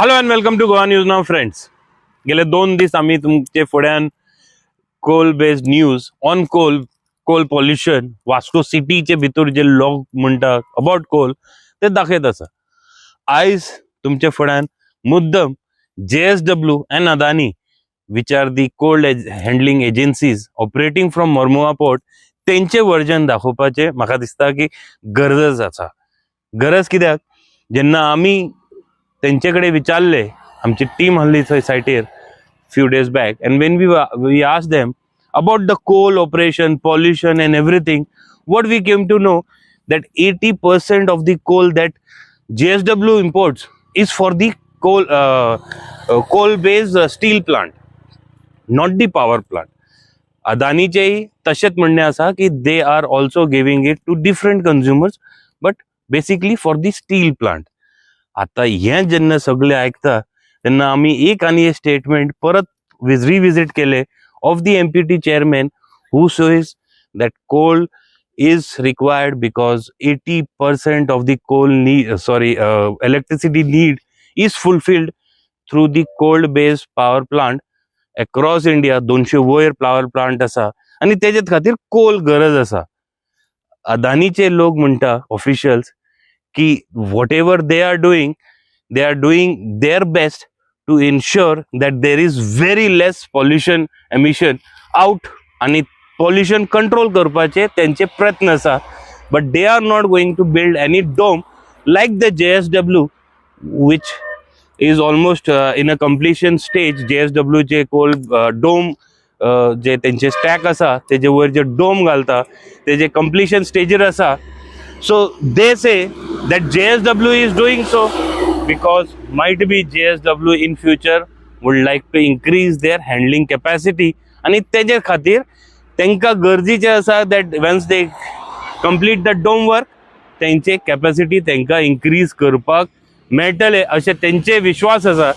Hello and welcome to Goa news now friends. गेले 2 दीस आम्ही तुमचे फुड्यान coal based news on coal pollution Vasco सिटीचे भितर जे लोक म्हणटा अबाउट कोल ते दाखयत आसा. आयज तुमच्या फुड्यान मुद्दम JSW and Adani which are the coal handling agencies operating from Mormugao port तेंचे वर्जन दाखोवपाचे म्हाका दिसता की गरज आसा. गरज कित्याक जेन्ना आमी तेंचे कडेन विचारले, आमची टीम हल्ली थंय सायटीर few days back, and when we asked them about the coal operation, pollution and everything, what we came to know that 80% of the coal that JSW imports is for the coal based steel plant, not the power plant. Adaniचेही तशेंच म्हणणे आसा की they are also giving it to different consumers, but basically for the steel plant. आता हे जेन्ना सगळे ऐकता तेन्ना आमी एक आनी एक स्टेटमेंट परत रिविजिट केले of the MPT chairman who says that coal is required because 80% of the electricity need is fulfilled through the coal based power plant across India. 200 वयर power plant असा आणि तेजेत खातीर कोल गरज असा. अदानीचे लोक म्हणटा ऑफिशियल्स की whatever they are doing their best to ensure that there is very less pollution emission out आणि pollution control करपाचे त्यांचे प्रयत्न असा. but they are not going to build any dome like the JSW which is almost in a completion stage. JSW चे कोल dome जे त्यांचे stack असा तेजे वयर जे डोम घालता तेजे completion stageर असा. so they say that JSW is doing so because might be JSW in future would like to increase their handling capacity आणि तेजे खातीर तेंका गरजेचे आसा that once they complete the dome work तेंचे कॅपॅसिटी तेंका इन्क्रीज करपाक मेळटले अशें तेंचे विश्वास आसा.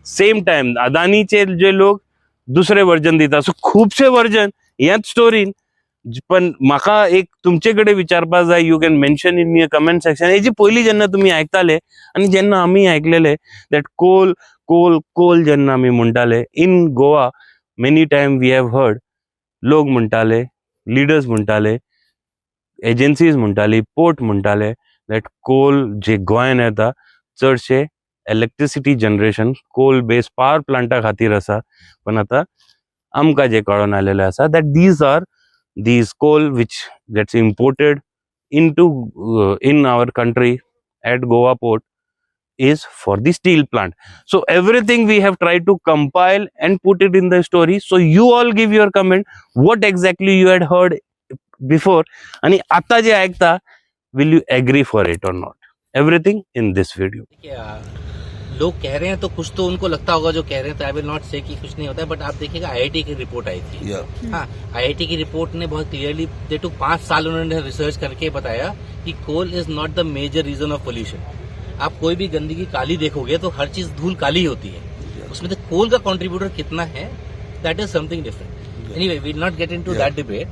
सेम टाइम अदानीचे जे लोक दुसरे वर्जन दिता. सो खुबशे वर्जन ह्याच स्टोरीन. पण म्हाका एक तुमचे कडेन विचारपाक जाय, you can mention in your comment section. Hazy पयलीं जेन्ना तुमी आयकताले आनी जेन्ना आमी आयकलेले दॅट कोल जेन्ना आमी म्हणटाले in Goa many time we have heard लोक म्हणटाले, लिडर्स म्हणटाले, एजन्सीज म्हणटाली, पोर्ट म्हणटाले दॅट कोल जे गोंयान येता चडशे electricity generation coal based power प्लांटा खातीर आसा. पण आतां आमकां जे कळोन आयलेलें आसा that these coal which gets imported into in our country at Goa port is for the steel plant. So everything we have tried to compile and put it in the story. So you all give your comment what exactly you had heard before and आता जे ऐकता will you agree for it or not. Everything in this video. लोग कह रहे हैं तो कुछ तो उनको लगता होगा जो कह रहे हैं, तो आई विल नॉट से कि कुछ नहीं होता है. बट आप देखिएगा IIT की रिपोर्ट आई थी. हाँ, IIT की रिपोर्ट ने बहुत क्लियरली दे टू 5 साल उन्होंने रिसर्च करके बताया कि coal is not the major reason of pollution. आप कोई भी गंदगी काली देखोगे तो हर चीज धूल काली होती है. उसमें तो कोल का कॉन्ट्रीब्यूटर कितना है that is something different. Anyway we will not get into that debate.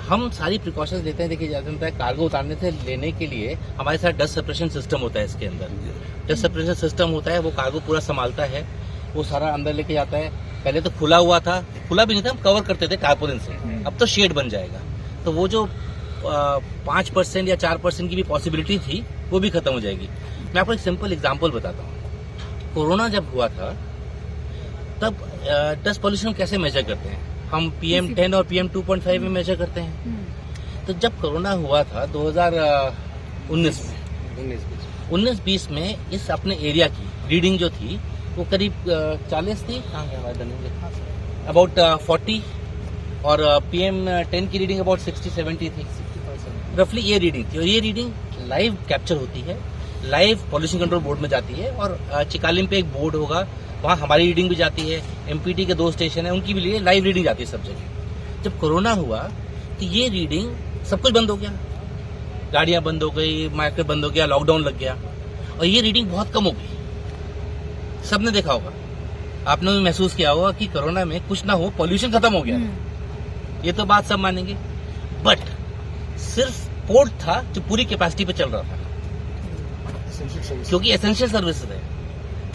हम सारी प्रिकॉशंस लेते हैं. देखिए जैसे होता है कार्गो उतारने से लेने के लिए हमारे साथ डस्ट सेपरेशन सिस्टम होता है. इसके अंदर डस्ट सेपरेशन सिस्टम होता है. वो कार्गो पूरा संभालता है, वो सारा अंदर लेके जाता है. पहले तो खुला हुआ था, खुला भी नहीं था, हम कवर करते थे कार्पोरेन से. अब तो शेड बन जाएगा. तो वो जो 5% या 4% की भी पॉसिबिलिटी थी वो भी खत्म हो जाएगी. मैं आपको एक सिंपल एग्जाम्पल बताता हूँ. कोरोना जब हुआ था तब डस्ट पॉल्यूशन कैसे मेजर करते हैं? हम PM10 और PM 2.5 में मेजर करते हैं. तो जब कोरोना हुआ था 2019 में 19-20 में इस अपने एरिया की रीडिंग जो थी वो करीब 40 थी, अबाउट 40, और PM10 की रीडिंग अबाउट 60-70 थी रफली. ये रीडिंग थी और ये रीडिंग लाइव कैप्चर होती है, लाइव पॉल्यूशन कंट्रोल बोर्ड में जाती है. और चिकालिम पे एक बोर्ड होगा, वहाँ हमारी रीडिंग भी जाती है. MPT के 2 स्टेशन है, उनकी भी लिए लाइव रीडिंग जाती है सब जगह. जब कोरोना हुआ तो ये रीडिंग सब कुछ बंद हो गया, गाड़ियां बंद हो गई, मार्केट बंद हो गया, लॉकडाउन लग गया और ये रीडिंग बहुत कम हो गई. सबने देखा होगा, आपने भी महसूस किया होगा कि कोरोना में कुछ ना हो पॉल्यूशन खत्म हो गया. ये तो बात सब मानेंगे. बट सिर्फ पोर्ट था जो पूरी कैपेसिटी पे चल रहा था क्योंकि एसेंशियल सर्विसेज है.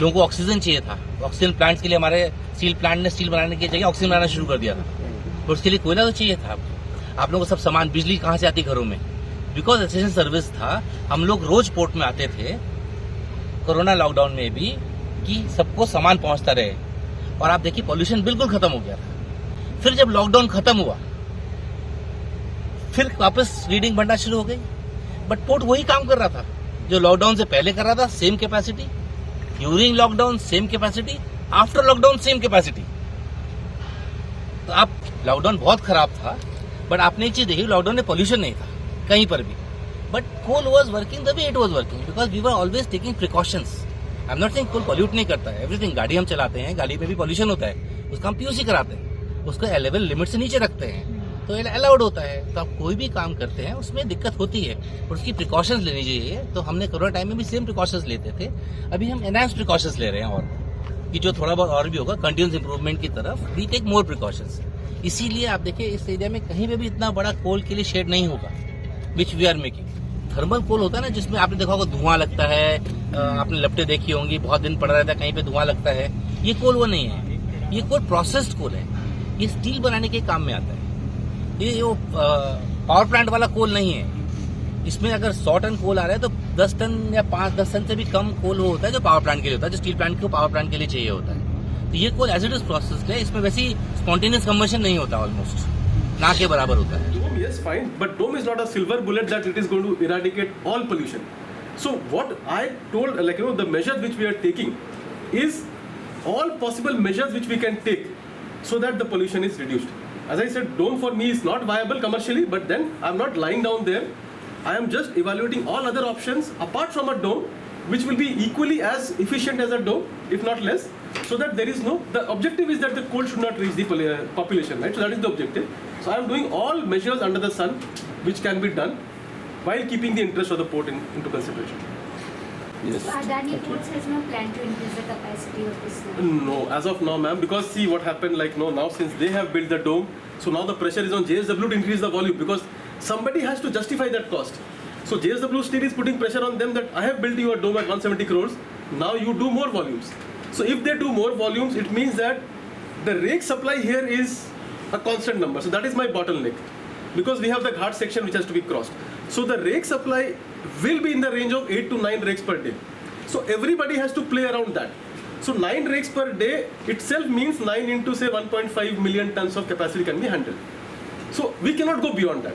लोगों को ऑक्सीजन चाहिए था, ऑक्सीजन प्लांट्स के लिए हमारे स्टील प्लांट ने स्टील बनाने की जगह ऑक्सीजन बनाना शुरू कर दिया था, तो उसके लिए कोयला तो चाहिए था। आप लोगों को सब सामान, बिजली कहाँ से आती घरों में, बिकॉज एसेंशियल सर्विस था। हम लोग रोज पोर्ट में आते थे कोरोना लॉकडाउन में भी, कि सबको सामान पहुंचता रहे। और आप देखिए पॉल्यूशन बिल्कुल खत्म हो गया था। फिर जब लॉकडाउन खत्म हुआ, फिर वापस रीडिंग बढ़ना शुरू हो गई, बट पोर्ट वही काम कर रहा था जो लॉकडाउन से पहले कर रहा था, same capacity. During lockdown same capacity, after lockdown same capacity. तो आप, लॉकडाउन बहुत खराब था, बट आपने एक चीज देखी, लॉकडाउन में पॉल्यूशन नहीं था कहीं पर भी, but coal was working the way it was working, because we were always taking precautions. I am not saying coal pollute नहीं करता है, एवरीथिंग। गाड़ी हम चलाते हैं, गाड़ी में भी पॉल्यूशन होता है, उसका हम पीयूसी कराते हैं, उसको लेवल लिमिट से नीचे रखते हैं, तो अलाउड होता है। तो आप कोई भी काम करते हैं उसमें दिक्कत होती है, और उसकी प्रिकॉशंस लेनी चाहिए। तो हमने कोरोना टाइम में भी सेम प्रिकॉशंस लेते थे, अभी हम एनहांस प्रिकॉशंस ले रहे हैं, और कि जो थोड़ा बहुत और भी होगा कंटिन्यूस इंप्रूवमेंट की तरफ, वी टेक मोर प्रिकॉशंस। इसीलिए आप देखिए इस एरिया में कहीं पे भी इतना बड़ा कोल के लिए शेड नहीं होगा, which we are making. Thermal coal होता है ना, जिसमें आपने देखा होगा धुआं लगता है, आपने लपटें देखी होंगी, बहुत दिन पड़ा रहता है, कहीं पे धुआं लगता है। ये कोल वो नहीं है, ये कोल प्रोसेस्ड कोल है, ये स्टील बनाने के काम में आता है। ये वो पावर प्लांट वाला कोल नहीं है। इसमें अगर 100 टन कोल आ रहा है तो 10 टन या 5-10 टन से भी कम कोल वो होता है जो पावर प्लांट के लिए होता है, जो स्टील प्लांट को पावर प्लांट के लिए चाहिए होता है। तो ये coal as it is processed है, इसमें वैसी स्पॉन्टेनियस कंबशन नहीं होता, ऑलमोस्ट ना के बराबर होता है। Yes, fine, but dome is not a silver bullet that it is going to eradicate all pollution. So what I told, the measures which we are taking is all possible measures which we can take so that the pollution is reduced. As I said, dome for me is not viable commercially, but then I'm not lying down there. I am just evaluating all other options apart from a dome, which will be equally as efficient as a dome, if not less, so that there is no, the objective is that the coal should not reach the population, right? So that is the objective. So I am doing all measures under the sun which can be done while keeping the interest of the port into consideration. Yes. So Adani Ports has no plan to increase the capacity of this line? No, as of now, ma'am, because see what happened, now since they have built the dome, so now the pressure is on JSW to increase the volume, because somebody has to justify that cost. So JSW still is putting pressure on them that I have built you a dome at 170 crores, now you do more volumes. So if they do more volumes, it means that the rake supply here is a constant number. So that is my bottleneck, because we have the ghat section which has to be crossed. So the rake supply will be in the range of 8 to 9 rakes per day. So everybody has to play around that. So 9 rakes per day itself means 9 into say 1.5 million tons of capacity can be handled. So we cannot go beyond that.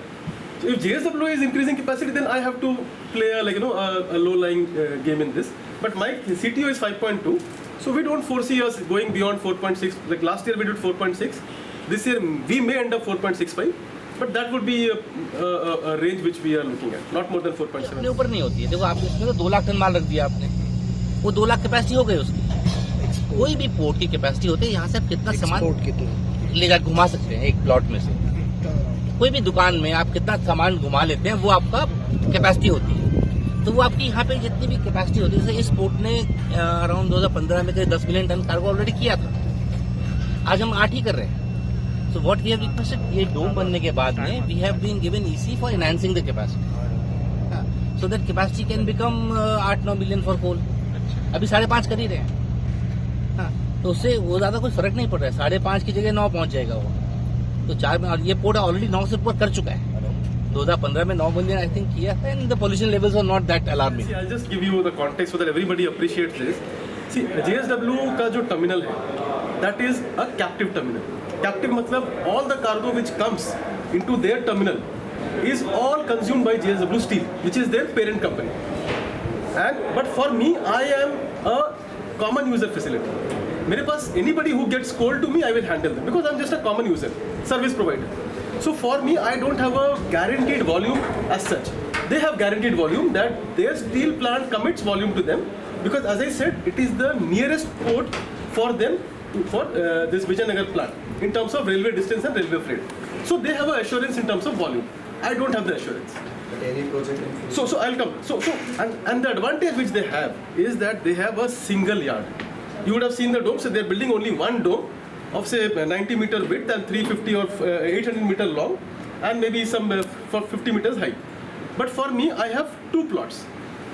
So if JSW is increasing capacity, then I have to play a low-lying game in this. But my CTO is 5.2. So we don't foresee us going beyond 4.6. Like last year we did 4.6. This year we may end up 4.65. But that would be a range which we are looking at, not more than 4.7. अपने ऊपर नहीं होती है। देखो आप इसमें तो 2 lakh ton माल रख दिया आपने, वो 2 लाख कैपेसिटी हो गई उसकी। कोई भी पोर्ट की कैपेसिटी होती है, यहाँ से आप कितना सामान ले जा घुमा सकते हैं एक प्लॉट में से। कोई भी दुकान में आप कितना सामान घुमा लेते हैं, वो आपका कैपेसिटी होती है। तो वो आपकी यहाँ पे जितनी भी कैपेसिटी होती है, जैसे इस पोर्ट ने अराउंड 2015 में 10 मिलियन टन कार्गो ऑलरेडी किया था, आज हम 8 ही कर रहे हैं। So what we have requested, ये डोम बनने के बाद में we have been given EC for enhancing the capacity, so that capacity can become 8-9 million for coal. अभी 5.5 कर ही रहे हैं, हाँ, तो उससे वो ज्यादा कोई फर्क नहीं पड़ रहा है। 5.5 की जगह 9 पहुंच जाएगा वो, तो 4 में। और ये पोर्ट ऑलरेडी 9 से ऊपर कर चुका है। 2015 में 9 मिलियन आई थिंक किया था, and the pollution levels are not that alarming. I'll just give you the context so that everybody appreciates this. See, JSW का जो टर्मिनल है, that is a captive terminal. Captive मतलब all the cargo which comes into their terminal is all consumed by JSW Steel, which is their parent company. But for me, I am a common user facility. मेरे पास anybody who gets coal to me, I will handle them, because I'm just a common user, service provider. So for me, I don't have a guaranteed volume as such. They have guaranteed volume that their steel plant commits volume to them, because as I said, it is the nearest port for them for this Vijayanagar plant in terms of railway distance and railway freight. So they have an assurance in terms of volume. I don't have the assurance. But any project in future? So I'll come. And the advantage which they have is that they have a single yard. You would have seen the dome. So they're building only one dome of say 90 meter width and 350 or 800 meter long, and maybe some for 50 meters high. But for me, I have 2 plots.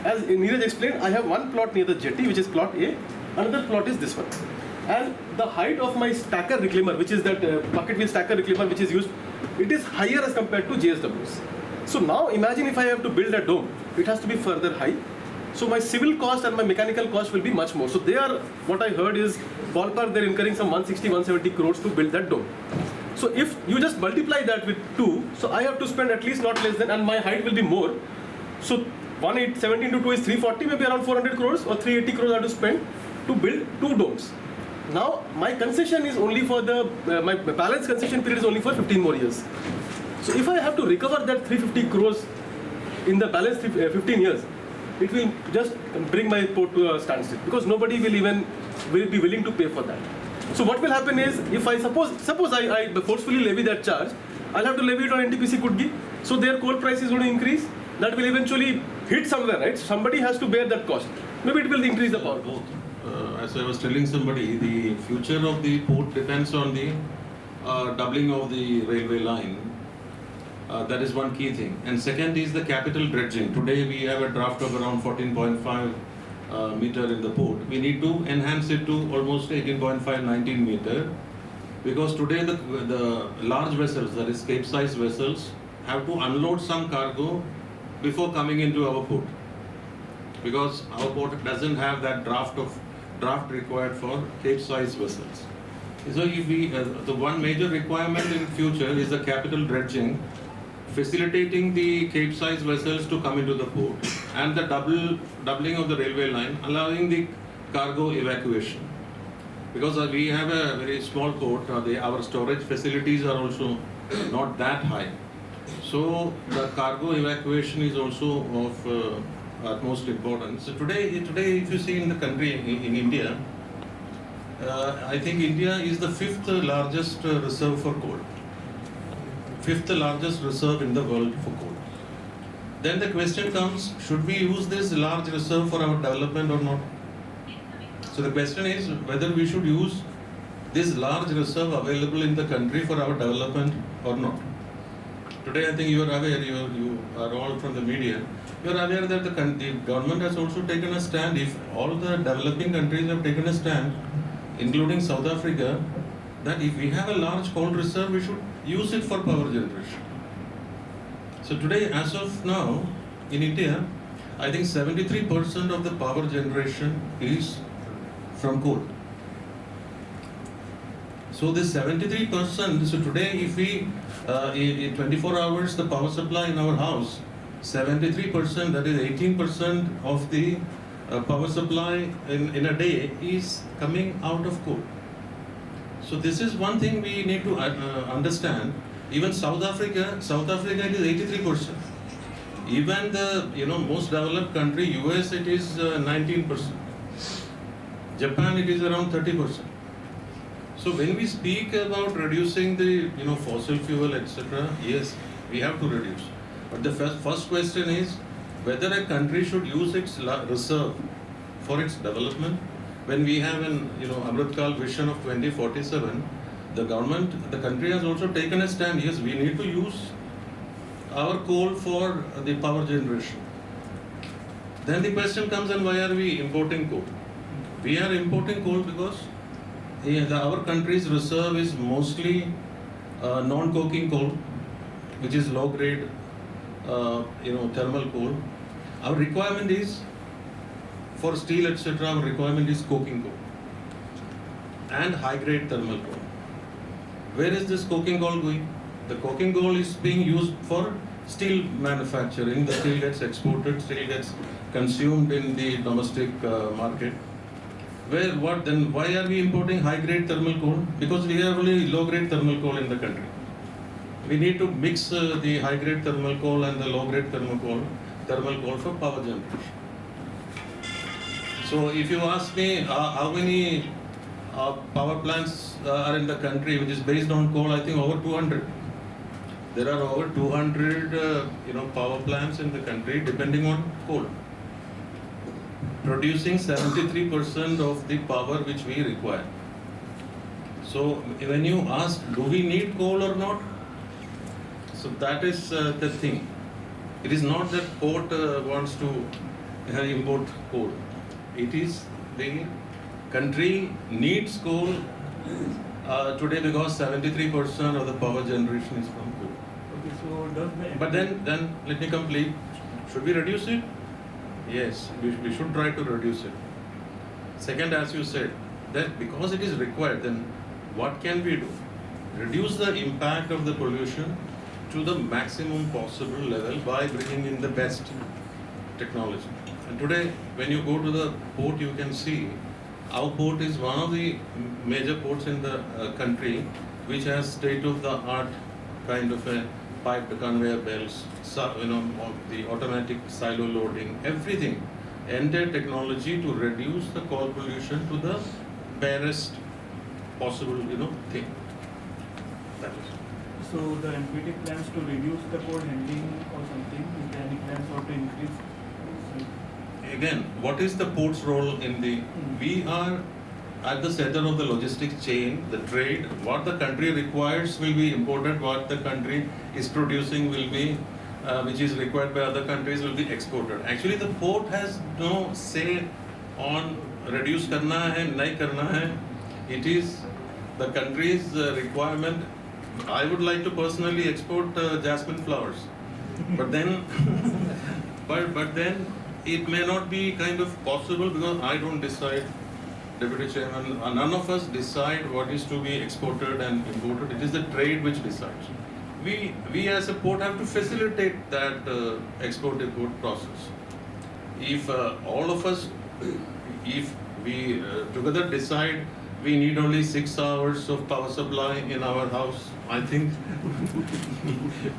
As Neeraj explained, I have one plot near the jetty, which is plot A, Another plot is this one. And the height of my stacker reclaimer, which is that bucket wheel stacker reclaimer which is used, it is higher as compared to JSW's. So now imagine if I have to build a dome, it has to be further high. So my civil cost and my mechanical cost will be much more. So they are, what I heard is, ballpark they're incurring some 160, 170 crores to build that dome. So if you just multiply that with 2, so I have to spend at least not less than, and my height will be more. So 17 into 2 is 340, maybe around 400 crores or 380 crores I have to spend to build 2 domes. Now my concession is only for the, my balance concession period is only for 15 more years. So if I have to recover that 350 crores in the balance 15 years, it will just bring my port to a standstill because nobody will be willing to pay for that. So what will happen is, if I suppose I forcefully levy that charge, I'll have to levy it on NTPC Kudgi. So their coal price is going to increase. That will eventually hit somewhere, right? Somebody has to bear that cost. Maybe it will increase the power cost. As I was telling somebody, the future of the port depends on the doubling of the railway line. That is one key thing. And second is the capital dredging. Today we have a draft of around 14.5 meter in the port. We need to enhance it to almost 18.5, 19 meter. Because today the large vessels, that is cape-sized vessels, have to unload some cargo before coming into our port. Because our port doesn't have that draft required for cape-sized vessels. So if we, the one major requirement in future is the capital dredging, facilitating the cape-sized vessels to come into the port, and the doubling of the railway line, allowing the cargo evacuation. Because we have a very small port, our storage facilities are also not that high. So the cargo evacuation is also of utmost importance. So today, if you see in the country, in India, I think India is the 5th largest reserve for coal. 5th largest reserve in the world for coal. Then the question comes, should we use this large reserve for our development or not? So the question is whether we should use this large reserve available in the country for our development or not. Today I think you are aware, you are all from the media, you are aware that the government has also taken a stand. If all the developing countries have taken a stand, including South Africa, that if we have a large coal reserve, we should use it for power generation. So today, as of now, in India, I think 73% of the power generation is from coal. So this 73%, so today if we, in 24 hours, the power supply in our house, 73%, that is 18% of the power supply in a day is coming out of coal. So this is one thing we need to understand. Even South Africa it is 83%. Even the most developed country, US, it is 19%. Japan, it is around 30%. So when we speak about reducing the fossil fuel, etc., yes, we have to reduce. But the first question is whether a country should use its reserve for its development. When we have an Amritkal vision of 2047, the country has also taken a stand. Yes, we need to use our coal for the power generation. Then the question comes, and why are we importing coal? We are importing coal because our country's reserve is mostly non-coking coal, which is low-grade, thermal coal. Our requirement is for steel, etc. Our requirement is coking coal and high-grade thermal coal. Where is this coking coal going? The coking coal is being used for steel manufacturing. The steel gets exported, steel gets consumed in the domestic market. Then why are we importing high-grade thermal coal? Because we have only low-grade thermal coal in the country. We need to mix the high-grade thermal coal and the low-grade thermal coal for power generation. So if you ask me how many power plants are in the country which is based on coal, I think over 200. There are over 200 power plants in the country depending on coal, producing 73% of the power which we require. So when you ask, do we need coal or not? So that is the thing. It is not that port wants to import coal. It is the country needs coal today because 73% of the power generation is from coal. Okay, so does the But then let me complete. Should we reduce it? Yes, we should try to reduce it. Second, as you said, that because it is required, then what can we do? Reduce the impact of the pollution to the maximum possible level by bringing in the best technology. And today, when you go to the port, you can see our port is one of the major ports in the country which has state-of-the-art kind of a piped conveyor belts, the automatic silo loading, everything, entire technology to reduce the coal pollution to the barest possible, thing. That is. so the MPT plans to reduce the coal handling or something? Is there any plans or to increase? Again, what is the port's role in the? We are at the center of the logistics chain, the trade. What the country requires will be imported. What the country is producing will be, which is required by other countries, will be exported. Actually, the port has no say on reduce karna hai, nahi karna hai. It is the country's requirement. I would like to personally export jasmine flowers, but then, but then it may not be kind of possible because I don't decide, Deputy Chairman, none of us decide what is to be exported and imported. It is the trade which decides. We as a port have to facilitate that export-import process. If all of us, if we together decide we need only 6 hours of power supply in our house, I think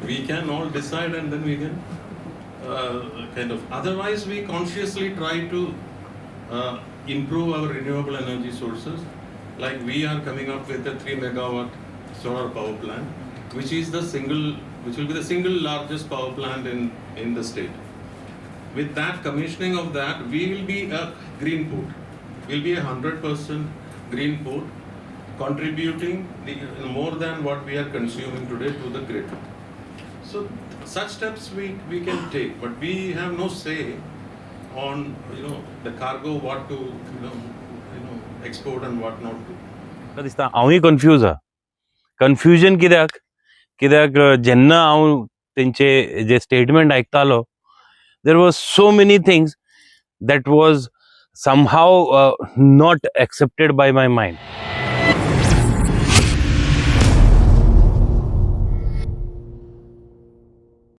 we can all decide and then we can kind of. Otherwise, we consciously try to improve our renewable energy sources. Like we are coming up with a 3 megawatt solar power plant, which will be the single largest power plant in the state. With that commissioning of that, we will be a green port. We'll be 100% green port, contributing more than what we are consuming today to the grid. So such steps we can take, but we have no say on the cargo, what to export and what not to. म्हाका दिसता हांवूय confuse आहा. Confusion कित्याक जेन्ना हांव तेंचे जे statement आयकतालो, there was so many things that was somehow not accepted by my mind.